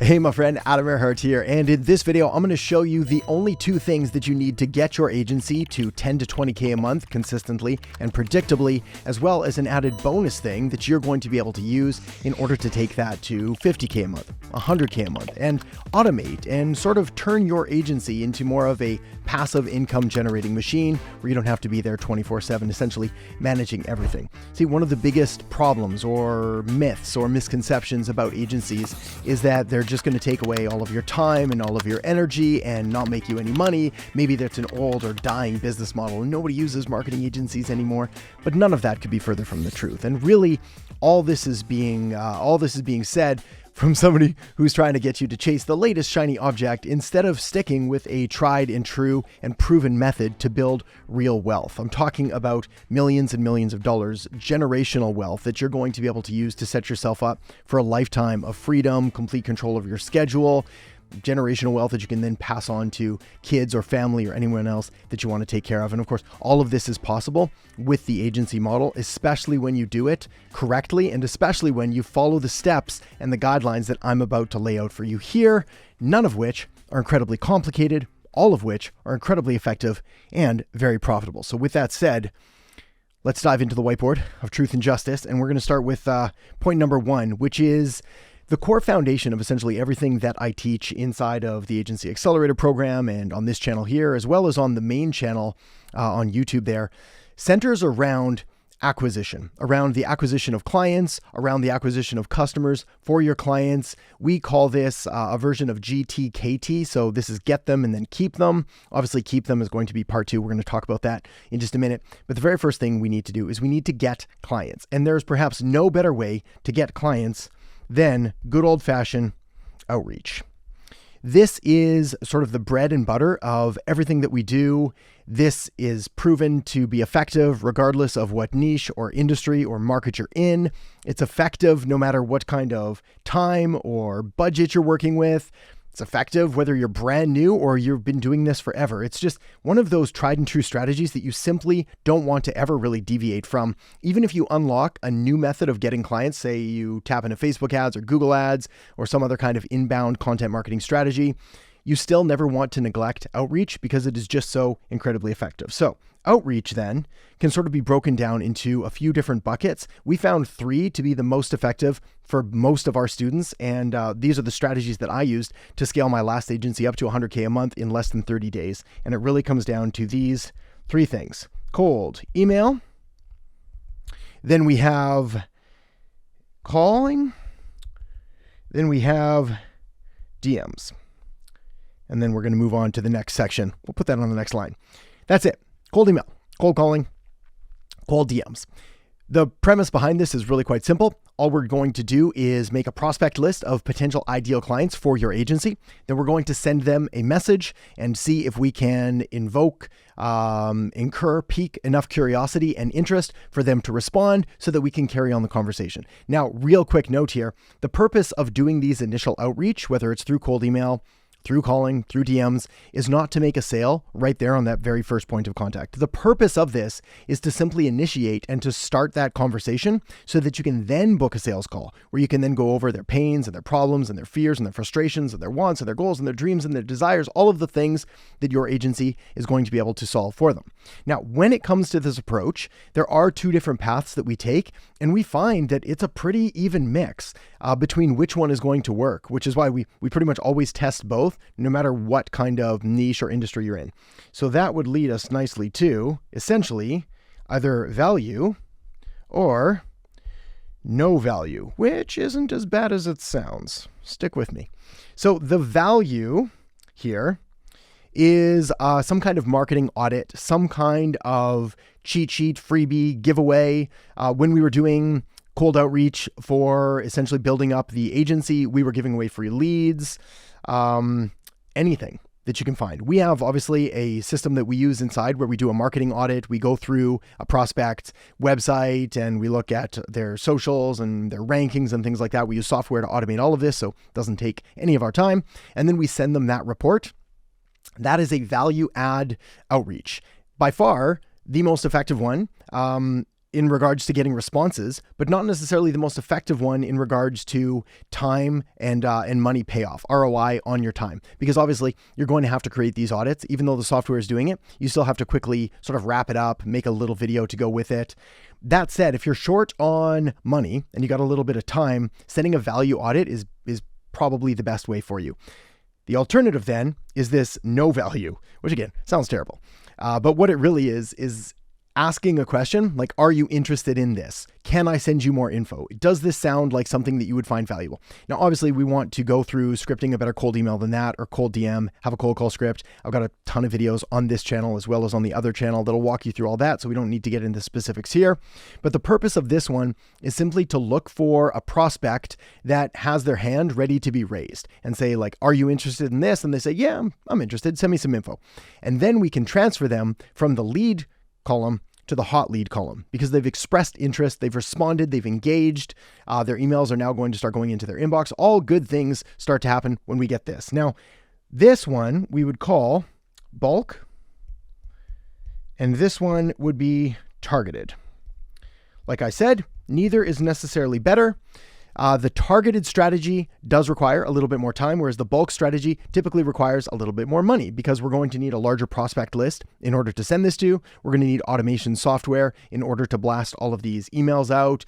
Hey my friend, Adam Erhart here, and in this video I'm going to show you the only two things that you need to get your agency to 10 to 20K a month consistently and predictably, as well as an added bonus thing that you're going to be able to use in order to take that to 50K a month, 100K a month, and automate and sort of turn your agency into more of a passive income generating machine where you don't have to be there 24/7, essentially managing everything. See, one of the biggest problems or myths or misconceptions about agencies is that they're just going to take away all of your time and all of your energy and not make you any money. Maybe that's an old or dying business model and nobody uses marketing agencies anymore, but none of that could be further from the truth. And really, all this is being said from somebody who's trying to get you to chase the latest shiny object instead of sticking with a tried and true and proven method to build real wealth. I'm talking about millions and millions of dollars, generational wealth that you're going to be able to use to set yourself up for a lifetime of freedom, complete control of your schedule, generational wealth that you can then pass on to kids or family or anyone else that you want to take care of. And of course, all of this is possible with the agency model, especially when you do it correctly and especially when you follow the steps and the guidelines that I'm about to lay out for you here, none of which are incredibly complicated, all of which are incredibly effective and very profitable. So with that said, let's dive into the whiteboard of truth and justice. And we're going to start with point number one, which is the core foundation of essentially everything that I teach inside of the Agency Accelerator program and on this channel here, as well as on the main channel on YouTube there, centers around acquisition, around the acquisition of clients, around the acquisition of customers for your clients. We call this a version of GTKT. So this is get them and then keep them. Obviously, keep them is going to be part two. We're going to talk about that in just a minute. But the very first thing we need to do is we need to get clients. And there's perhaps no better way to get clients than good old-fashioned outreach. This is sort of the bread and butter of everything that we do. This is proven to be effective regardless of what niche or industry or market you're in. It's effective no matter what kind of time or budget you're working with. It's effective whether you're brand new or you've been doing this forever. It's just one of those tried and true strategies that you simply don't want to ever really deviate from. Even if you unlock a new method of getting clients, say you tap into Facebook ads or Google ads or some other kind of inbound content marketing strategy, you still never want to neglect outreach because it is just so incredibly effective. So outreach then can sort of be broken down into a few different buckets. We found three to be the most effective for most of our students. And these are the strategies that I used to scale my last agency up to 100K a month in less than 30 days. And it really comes down to these three things: cold email. Then we have calling. Then we have DMs. And then we're going to move on to the next section. We'll put that on the next line. That's it. Cold email, cold calling, cold DMs. The premise behind this is really quite simple. All we're going to do is make a prospect list of potential ideal clients for your agency. Then we're going to send them a message and see if we can pique enough curiosity and interest for them to respond so that we can carry on the conversation. Now, real quick note here, the purpose of doing these initial outreach, whether it's through cold email, through calling, through DMs, is not to make a sale right there on that very first point of contact. The purpose of this is to simply initiate and to start that conversation so that you can then book a sales call where you can then go over their pains and their problems and their fears and their frustrations and their wants and their goals and their dreams and their desires, all of the things that your agency is going to be able to solve for them. Now, when it comes to this approach, there are two different paths that we take, and we find that it's a pretty even mix between which one is going to work, which is why we pretty much always test both, no matter what kind of niche or industry you're in. So that would lead us nicely to essentially either value or no value, which isn't as bad as it sounds. Stick with me. So the value here is some kind of marketing audit, some kind of cheat sheet, freebie, giveaway. When we were doing cold outreach for essentially building up the agency, we were giving away free leads, anything that you can find. We have obviously a system that we use inside where we do a marketing audit. We go through a prospect website and we look at their socials and their rankings and things like that. We use software to automate all of this, so it doesn't take any of our time. And then we send them that report. That is a value add outreach. By far, the most effective one. in regards to getting responses, but not necessarily the most effective one in regards to time and money payoff, ROI on your time. Because obviously you're going to have to create these audits. Even though the software is doing it, you still have to quickly sort of wrap it up, make a little video to go with it. That said, if you're short on money and you got a little bit of time, sending a value audit is probably the best way for you. The alternative then is this no value, which again, sounds terrible. But what it really is asking a question like, are you interested in this? Can I send you more info? Does this sound like something that you would find valuable? Now, obviously we want to go through scripting a better cold email than that, or cold DM, have a cold call script. I've got a ton of videos on this channel as well as on the other channel that'll walk you through all that. So we don't need to get into specifics here, but the purpose of this one is simply to look for a prospect that has their hand ready to be raised and say like, are you interested in this? And they say, yeah, I'm interested. Send me some info. And then we can transfer them from the lead column to the hot lead column because they've expressed interest, they've responded, they've engaged, their emails are now going to start going into their inbox. All good things start to happen when we get this. Now, this one we would call bulk, and this one would be targeted. Like I said, neither is necessarily better. The targeted strategy does require a little bit more time, whereas the bulk strategy typically requires a little bit more money because we're going to need a larger prospect list in order to send this to. We're going to need automation software in order to blast all of these emails out.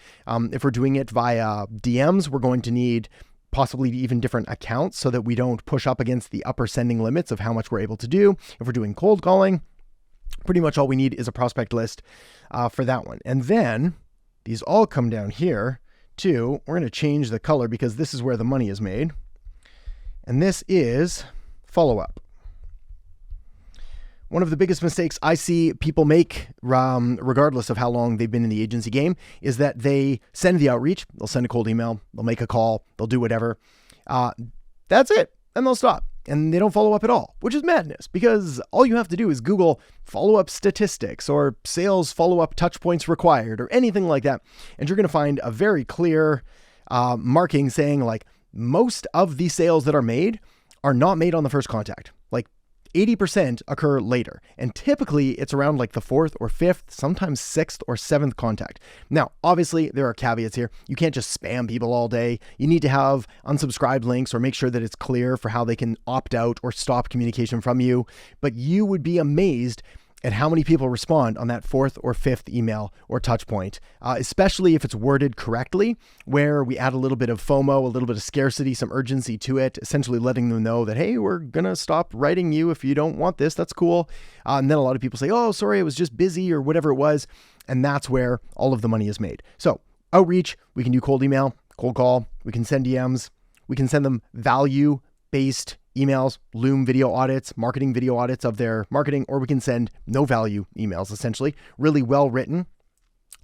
If we're doing it via DMs, we're going to need possibly even different accounts so that we don't push up against the upper sending limits of how much we're able to do. If we're doing cold calling, pretty much all we need is a prospect list for that one. And then these all come down here. We're going to change the color because this is where the money is made. And this is follow-up. One of the biggest mistakes I see people make, regardless of how long they've been in the agency game, is that they send the outreach, they'll send a cold email, they'll make a call, they'll do whatever. That's it, and they'll stop. And they don't follow up at all, which is madness because all you have to do is Google follow-up statistics or sales follow-up touch points required or anything like that. And you're going to find a very clear marking saying like most of the sales that are made are not made on the first contact. Like 80% occur later. And typically it's around like the 4th or 5th, sometimes 6th or 7th contact. Now, obviously there are caveats here. You can't just spam people all day. You need to have unsubscribed links or make sure that it's clear for how they can opt out or stop communication from you. But you would be amazed at how many people respond on that 4th or 5th email or touch point, especially if it's worded correctly, where we add a little bit of FOMO, a little bit of scarcity, some urgency to it, essentially letting them know that, hey, we're going to stop writing you if you don't want this. That's cool. And then a lot of people say, oh, sorry, I was just busy or whatever it was. And that's where all of the money is made. So outreach, we can do cold email, cold call, we can send DMs, we can send them value-based emails, Loom video audits, marketing video audits of their marketing, or we can send no value emails, essentially, really well written.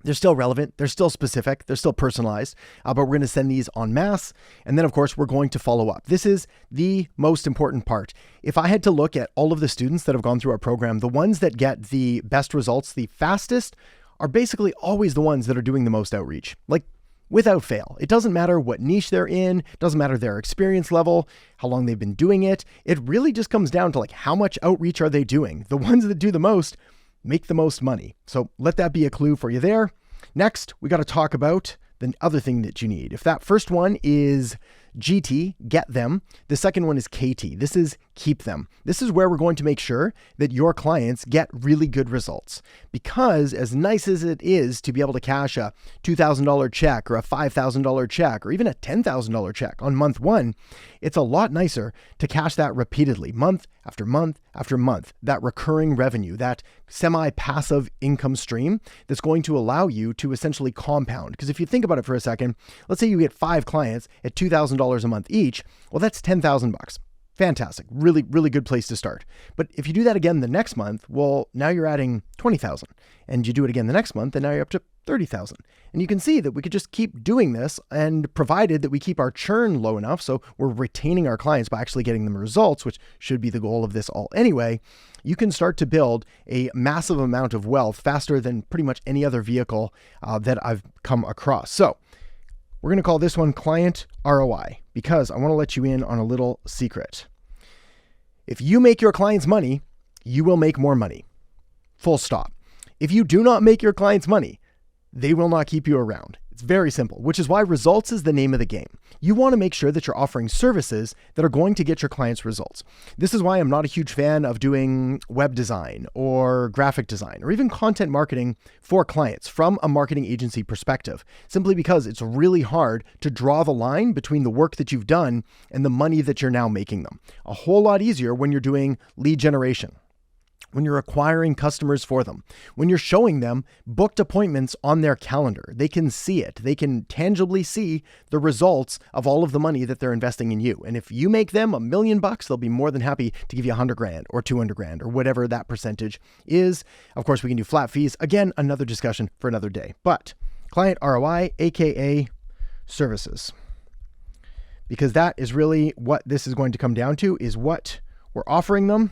They're still relevant. They're still specific. They're still personalized, but we're going to send these en masse. And then of course, we're going to follow up. This is the most important part. If I had to look at all of the students that have gone through our program, the ones that get the best results the fastest are basically always the ones that are doing the most outreach. Like, without fail. It doesn't matter what niche they're in, doesn't matter their experience level, how long they've been doing it. It really just comes down to like how much outreach are they doing? The ones that do the most make the most money. So let that be a clue for you there. Next, we got to talk about the other thing that you need. If that first one is GT, get them. The second one is KT. This is keep them. This is where we're going to make sure that your clients get really good results. Because as nice as it is to be able to cash a $2,000 check or a $5,000 check or even a $10,000 check on month one, it's a lot nicer to cash that repeatedly, month after month after month, that recurring revenue, that semi-passive income stream that's going to allow you to essentially compound. Because if you think about it for a second, let's say you get 5 clients at $2,000 a month each. Well, that's $10,000. Fantastic. Really, really good place to start. But if you do that again the next month, well, now you're adding 20,000, and you do it again the next month, and now you're up to 30,000. And you can see that we could just keep doing this, and provided that we keep our churn low enough, so we're retaining our clients by actually getting them results, which should be the goal of this all anyway, you can start to build a massive amount of wealth faster than pretty much any other vehicle that I've come across. So we're going to call this one Client ROI because I want to let you in on a little secret. If you make your clients money, you will make more money. Full stop. If you do not make your clients money, they will not keep you around. It's very simple, which is why results is the name of the game. You want to make sure that you're offering services that are going to get your clients results. This is why I'm not a huge fan of doing web design or graphic design or even content marketing for clients from a marketing agency perspective, simply because it's really hard to draw the line between the work that you've done and the money that you're now making them. A whole lot easier when you're doing lead generation, when you're acquiring customers for them, when you're showing them booked appointments on their calendar. They can see it. They can tangibly see the results of all of the money that they're investing in you. And if you make them $1 million, they'll be more than happy to give you $100,000 or $200,000 or whatever that percentage is. Of course, we can do flat fees. Again, another discussion for another day. But client ROI, aka services, because that is really what this is going to come down to, is what we're offering them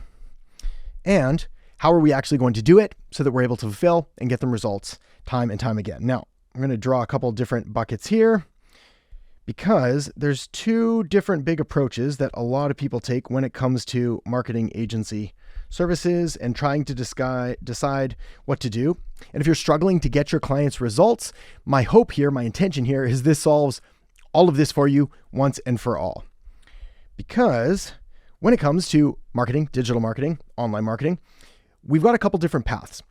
and how are we actually going to do it so that we're able to fulfill and get them results time and time again. Now, I'm going to draw a couple different buckets here because there's two different big approaches that a lot of people take when it comes to marketing agency services and trying to decide what to do. And if you're struggling to get your clients results, my hope here, my intention here is this solves all of this for you once and for all. Because when it comes to marketing, digital marketing, online marketing, we've got a couple different paths,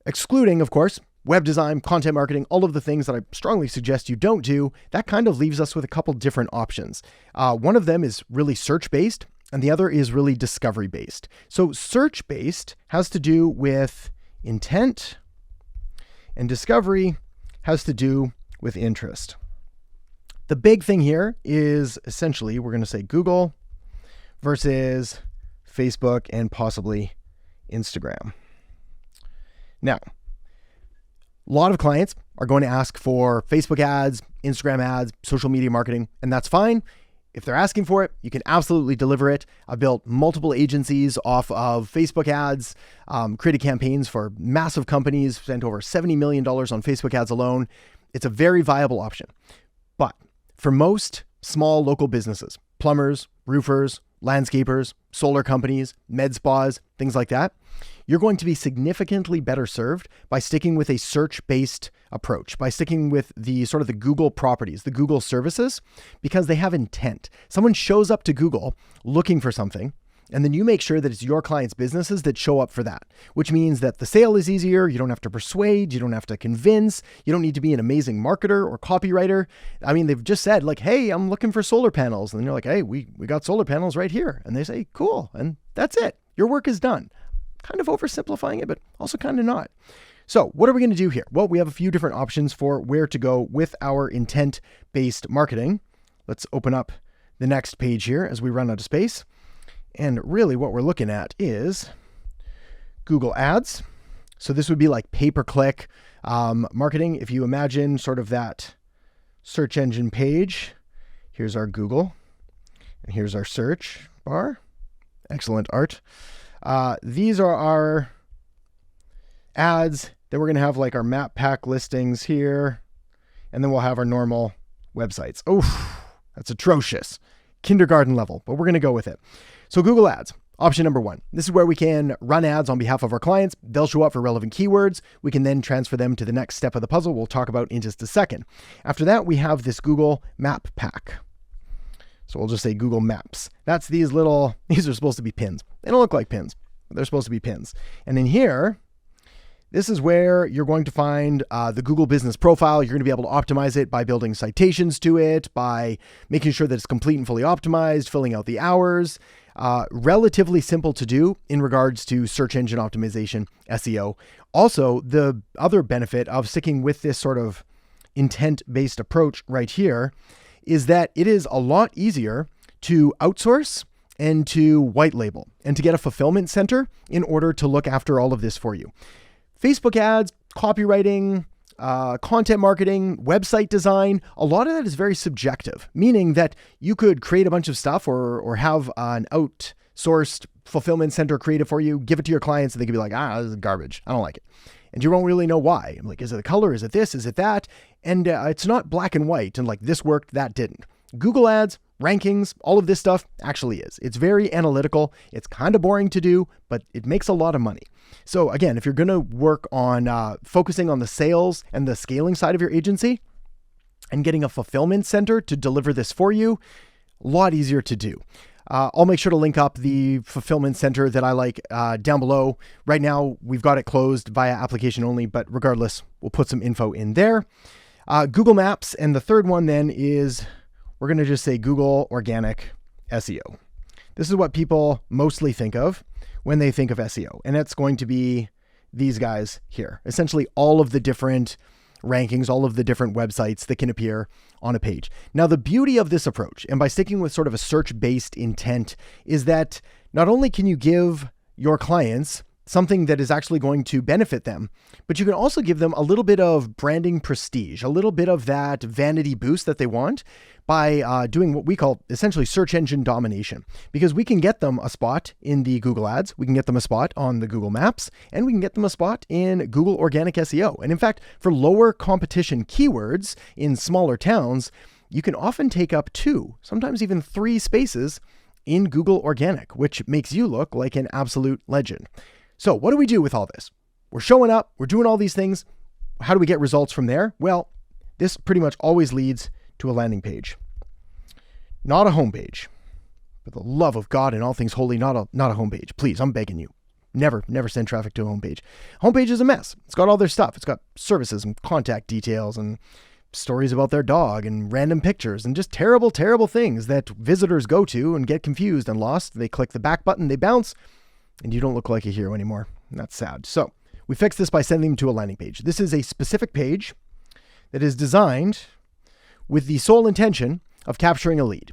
excluding, of course, web design, content marketing, all of the things that I strongly suggest you don't do. That kind of leaves us with a couple different options. One of them is really search-based, and the other is really discovery-based. So search-based has to do with intent, and discovery has to do with interest. The big thing here is essentially, we're going to say Google versus Facebook and possibly Instagram. Now, a lot of clients are going to ask for Facebook ads, Instagram ads, social media marketing, and that's fine. If they're asking for it, you can absolutely deliver it. I've built multiple agencies off of Facebook ads, created campaigns for massive companies, spent over $70 million on Facebook ads alone. It's a very viable option. But for most small local businesses, plumbers, roofers, landscapers, solar companies, med spas, things like that, you're going to be significantly better served by sticking with a search-based approach, by sticking with the sort of the Google properties, the Google services, because they have intent. Someone shows up to Google looking for something, and then you make sure that it's your clients' businesses that show up for that, which means that the sale is easier. You don't have to persuade. You don't have to convince. You don't need to be an amazing marketer or copywriter. I mean, they've just said like, hey, I'm looking for solar panels. And you're like, hey, we got solar panels right here. And they say, cool. And that's it. Your work is done. Kind of oversimplifying it, but also kind of not. So what are we going to do here? Well, we have a few different options for where to go with our intent-based marketing. Let's open up the next page here as we run out of space. And really what we're looking at is Google Ads. So this would be like pay-per-click marketing. If you imagine sort of that search engine page, here's our Google, and here's our search bar. Excellent art. These are our ads. Then we're going to have like our map pack listings here, and then we'll have our normal websites. Oh, that's atrocious. Kindergarten level, but we're going to go with it. So Google Ads, option number one. This is where we can run ads on behalf of our clients. They'll show up for relevant keywords. We can then transfer them to the next step of the puzzle we'll talk about in just a second. After that, we have this Google Map Pack. So we'll just say Google Maps. That's these are supposed to be pins. They don't look like pins, but they're supposed to be pins. And in here, this is where you're going to find the Google Business Profile. You're going to be able to optimize it by building citations to it, by making sure that it's complete and fully optimized, filling out the hours. Relatively simple to do in regards to search engine optimization, SEO. Also, the other benefit of sticking with this sort of intent-based approach right here is that it is a lot easier to outsource and to white label and to get a fulfillment center in order to look after all of this for you. Facebook ads, copywriting, content marketing, website design, a lot of that is very subjective, meaning that you could create a bunch of stuff or have an outsourced fulfillment center created for you, give it to your clients, and they could be like, this is garbage. I don't like it. And you won't really know why. I'm like, is it the color? Is it this? Is it that? And it's not black and white and like this worked, that didn't. Google ads, rankings, all of this stuff actually is. It's very analytical. It's kind of boring to do, but it makes a lot of money. So again, if you're going to work on focusing on the sales and the scaling side of your agency and getting a fulfillment center to deliver this for you, a lot easier to do. I'll make sure to link up the fulfillment center that I like down below. Right now, we've got it closed via application only, but regardless, we'll put some info in there. Google Maps. And the third one then is, we're going to just say Google Organic SEO. This is what people mostly think of when they think of SEO. And that's going to be these guys here. Essentially all of the different rankings, all of the different websites that can appear on a page. Now, the beauty of this approach, and by sticking with sort of a search-based intent, is that not only can you give your clients something that is actually going to benefit them, but you can also give them a little bit of branding prestige, a little bit of that vanity boost that they want by doing what we call essentially search engine domination, because we can get them a spot in the Google ads, we can get them a spot on the Google Maps, and we can get them a spot in Google Organic SEO. And in fact, for lower competition keywords in smaller towns, you can often take up 2, sometimes even 3 spaces in Google Organic, which makes you look like an absolute legend. So what do we do with all this? We're showing up, we're doing all these things. How do we get results from there? Well, this pretty much always leads to a landing page, not a homepage. For the love of God and all things holy, not a homepage. Please, I'm begging you. Never send traffic to a homepage. Homepage is a mess. It's got all their stuff. It's got services and contact details and stories about their dog and random pictures and just terrible, terrible things that visitors go to and get confused and lost. They click the back button, they bounce, and you don't look like a hero anymore. And that's sad. So we fix this by sending them to a landing page. This is a specific page that is designed with the sole intention of capturing a lead.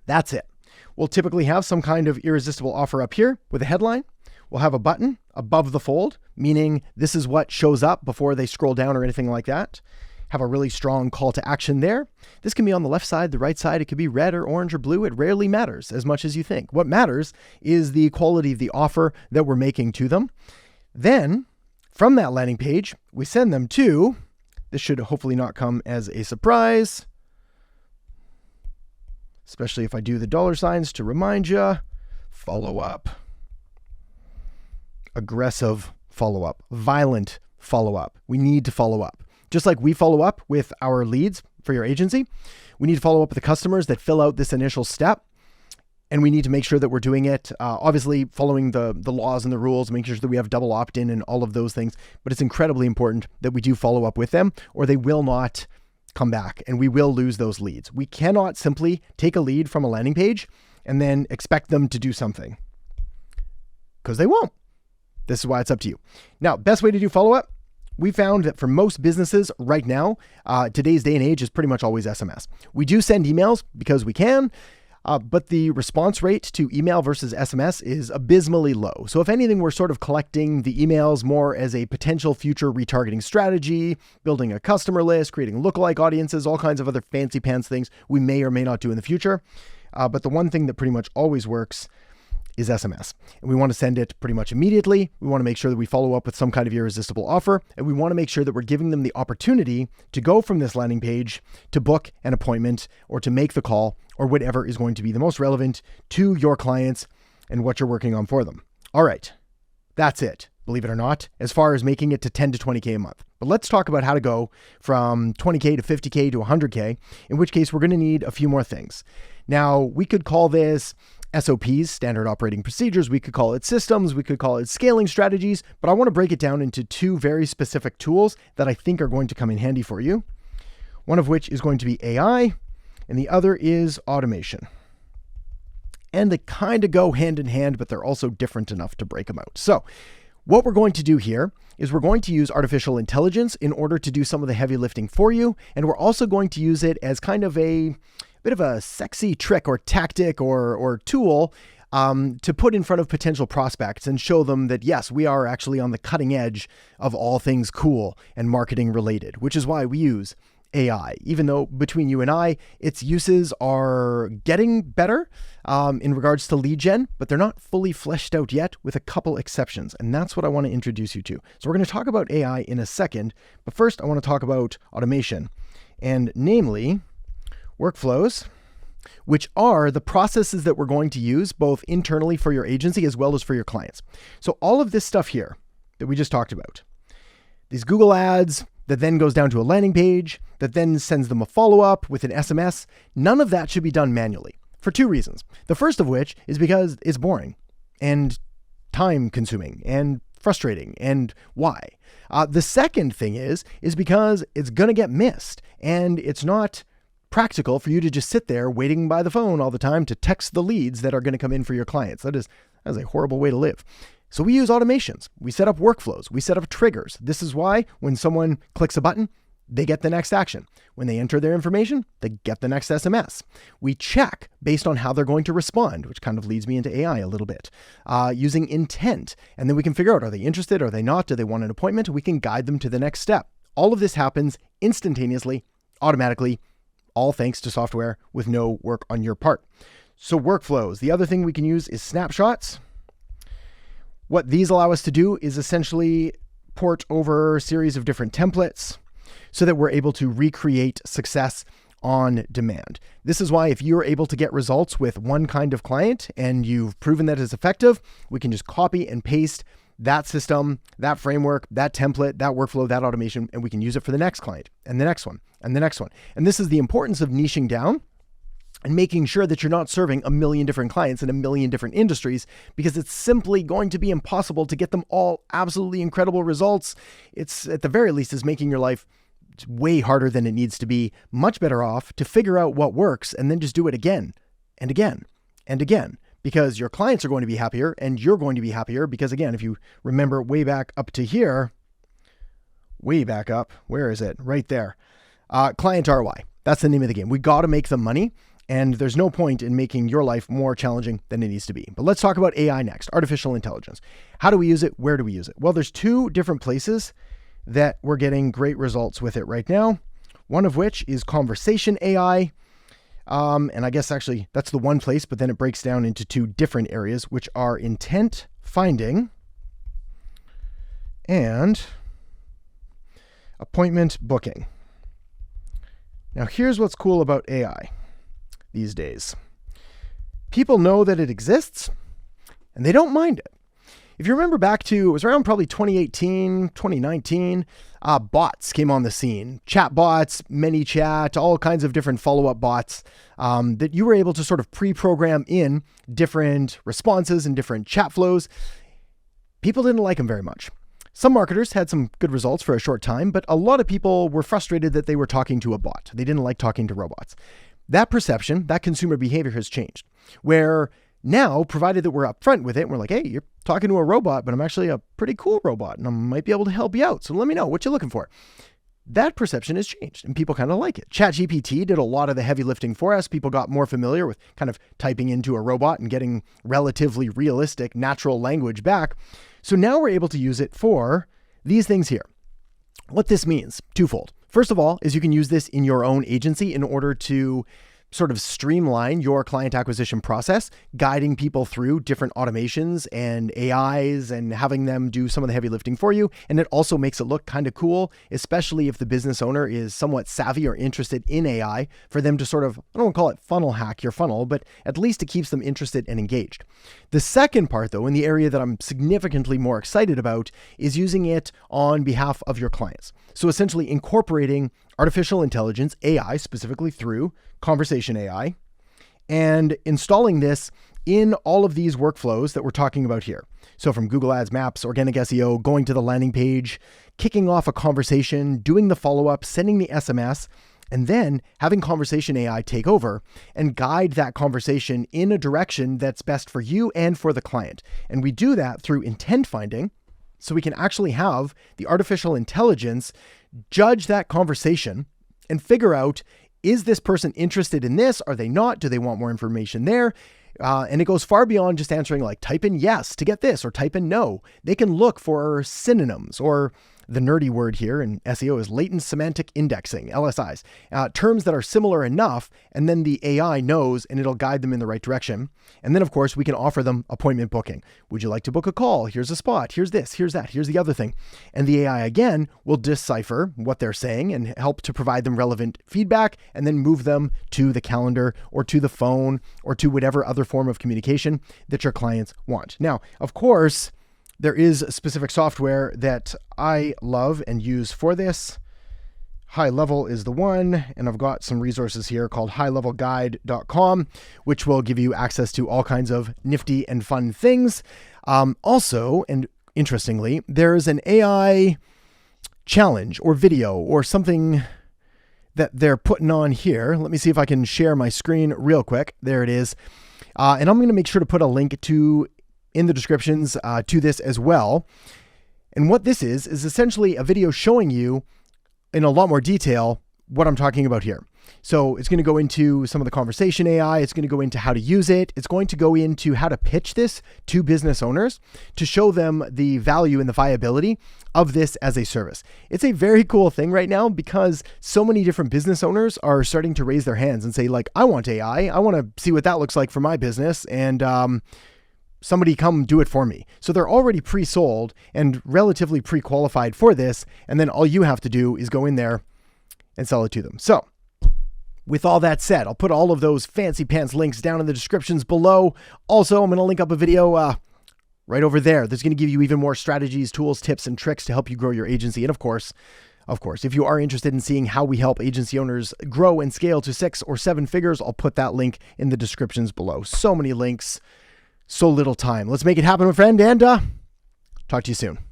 That's it. We'll typically have some kind of irresistible offer up here with a headline. We'll have a button above the fold, meaning this is what shows up before they scroll down or anything like that. Have a really strong call to action there. This can be on the left side, the right side. It could be red or orange or blue. It rarely matters as much as you think. What matters is the quality of the offer that we're making to them. Then from that landing page, we send them to, this should hopefully not come as a surprise, especially if I do the $ to remind you, follow up. Aggressive follow up, violent follow up. We need to follow up. Just like we follow up with our leads for your agency, we need to follow up with the customers that fill out this initial step. And we need to make sure that we're doing it, obviously following the laws and the rules, making sure that we have double opt-in and all of those things. But it's incredibly important that we do follow up with them, or they will not come back and we will lose those leads. We cannot simply take a lead from a landing page and then expect them to do something, because they won't. This is why it's up to you. Now, best way to do follow-up, we found that for most businesses right now, today's day and age is pretty much always SMS. We do send emails because we can, but the response rate to email versus SMS is abysmally low. So if anything, we're sort of collecting the emails more as a potential future retargeting strategy, building a customer list, creating lookalike audiences, all kinds of other fancy pants things we may or may not do in the future. But the one thing that pretty much always works is SMS. And we want to send it pretty much immediately. We want to make sure that we follow up with some kind of irresistible offer. And we want to make sure that we're giving them the opportunity to go from this landing page to book an appointment or to make the call or whatever is going to be the most relevant to your clients and what you're working on for them. All right. That's it, believe it or not, as far as making it to 10 to 20K a month. But let's talk about how to go from 20K to 50K to 100K, in which case we're going to need a few more things. Now, we could call this SOPs, standard operating procedures. We could call it systems. We could call it scaling strategies, but I want to break it down into 2 very specific tools that I think are going to come in handy for you. One of which is going to be AI, and the other is automation. And they kind of go hand in hand, but they're also different enough to break them out. So what we're going to do here is we're going to use artificial intelligence in order to do some of the heavy lifting for you. And we're also going to use it as kind of a bit of a sexy trick or tactic or tool to put in front of potential prospects and show them that, yes, we are actually on the cutting edge of all things cool and marketing related, which is why we use AI, even though between you and I, its uses are getting better in regards to lead gen, but they're not fully fleshed out yet, with a couple exceptions. And that's what I want to introduce you to. So we're going to talk about AI in a second, but first I want to talk about automation, and namely workflows which are the processes that we're going to use both internally for your agency as well as for your clients. So all of this stuff here that we just talked about, these Google ads that then goes down to a landing page, that then sends them a follow-up with an SMS, none of that should be done manually for two reasons. The first of which is because it's boring and time-consuming and frustrating. And why? The second thing is because it's going to get missed, and it's not practical for you to just sit there waiting by the phone all the time to text the leads that are going to come in for your clients. That is a horrible way to live. So we use automations. We set up workflows. We set up triggers. This is why when someone clicks a button, they get the next action. When they enter their information, they get the next SMS. We check based on how they're going to respond, which kind of leads me into AI a little bit, using intent. And then we can figure out, are they interested? Are they not? Do they want an appointment? We can guide them to the next step. All of this happens instantaneously, automatically, all thanks to software with no work on your part. So workflows. The other thing we can use is snapshots. What these allow us to do is essentially port over a series of different templates so that we're able to recreate success on demand. This is why if you're able to get results with one kind of client and you've proven that it's effective, we can just copy and paste that system, that framework, that template, that workflow, that automation, and we can use it for the next client and the next one and the next one. And this is the importance of niching down and making sure that you're not serving a million different clients in a million different industries, because it's simply going to be impossible to get them all absolutely incredible results. It's, at the very least, is making your life way harder than it needs to be. Much better off to figure out what works and then just do it again and again and again, because your clients are going to be happier and you're going to be happier. Because again, if you remember way back up to here, way back up, where is it? Right there. Client ROI. That's the name of the game. We got to make them money. And there's no point in making your life more challenging than it needs to be. But let's talk about AI next, artificial intelligence. How do we use it? Where do we use it? Well, there's two different places that we're getting great results with it right now. One of which is conversation AI. And I guess actually that's the one place, but then it breaks down into two different areas, which are intent finding and appointment booking. Now, here's what's cool about AI. These days, people know that it exists and they don't mind it. If you remember back to, it was around probably 2018, 2019, bots came on the scene, chat bots, ManyChat, all kinds of different follow-up bots that you were able to sort of pre-program in different responses and different chat flows. People didn't like them very much. Some marketers had some good results for a short time, but a lot of people were frustrated that they were talking to a bot. They didn't like talking to robots. That perception, that consumer behavior has changed, where now, provided that we're upfront with it, we're like, hey, you're talking to a robot, but I'm actually a pretty cool robot and I might be able to help you out. So let me know what you're looking for. That perception has changed and people kind of like it. ChatGPT did a lot of the heavy lifting for us. People got more familiar with kind of typing into a robot and getting relatively realistic, natural language back. So now we're able to use it for these things here. What this means, twofold. First of all, is you can use this in your own agency in order to sort of streamline your client acquisition process, guiding people through different automations and AIs and having them do some of the heavy lifting for you. And it also makes it look kind of cool, especially if the business owner is somewhat savvy or interested in AI, for them to sort of, I don't want to call it funnel hack your funnel, but at least it keeps them interested and engaged. The second part, though, in the area that I'm significantly more excited about, is using it on behalf of your clients. So essentially incorporating artificial intelligence, AI, specifically through conversation AI, and installing this in all of these workflows that we're talking about here. So from Google Ads, Maps, organic SEO, going to the landing page, kicking off a conversation, doing the follow-up, sending the SMS, and then having conversation AI take over and guide that conversation in a direction that's best for you and for the client. And we do that through intent finding. So we can actually have the artificial intelligence judge that conversation and figure out, is this person interested in this? Are they not? Do they want more information there? And it goes far beyond just answering like type in yes to get this or type in no. They can look for synonyms, or the nerdy word here in SEO is latent semantic indexing, LSIs, terms that are similar enough, and then the AI knows and it'll guide them in the right direction. And then, of course, we can offer them appointment booking. Would you like to book a call? Here's a spot. Here's this, here's that, here's the other thing. And the AI, again, will decipher what they're saying and help to provide them relevant feedback and then move them to the calendar or to the phone or to whatever other form of communication that your clients want. Now, of course, there is specific software that I love and use for this. High Level is the one, and I've got some resources here called highlevelguide.com, which will give you access to all kinds of nifty and fun things. Also, and interestingly, there's an AI challenge or video or something that they're putting on here. Let me see if I can share my screen real quick. There it is. And I'm going to make sure to put a link in the descriptions to this as well. And what this is essentially a video showing you in a lot more detail what I'm talking about here. So it's going to go into some of the conversation AI. It's going to go into how to use it. It's going to go into how to pitch this to business owners to show them the value and the viability of this as a service. It's a very cool thing right now because so many different business owners are starting to raise their hands and say, like, I want AI. I want to see what that looks like for my business. And, somebody come do it for me. So they're already pre-sold and relatively pre-qualified for this. And then all you have to do is go in there and sell it to them. So with all that said, I'll put all of those fancy pants links down in the descriptions below. Also, I'm going to link up a video right over there that's going to give you even more strategies, tools, tips, and tricks to help you grow your agency. And of course, if you are interested in seeing how we help agency owners grow and scale to 6 or 7 figures, I'll put that link in the descriptions below. So many links. So little time. Let's make it happen, my friend, and talk to you soon.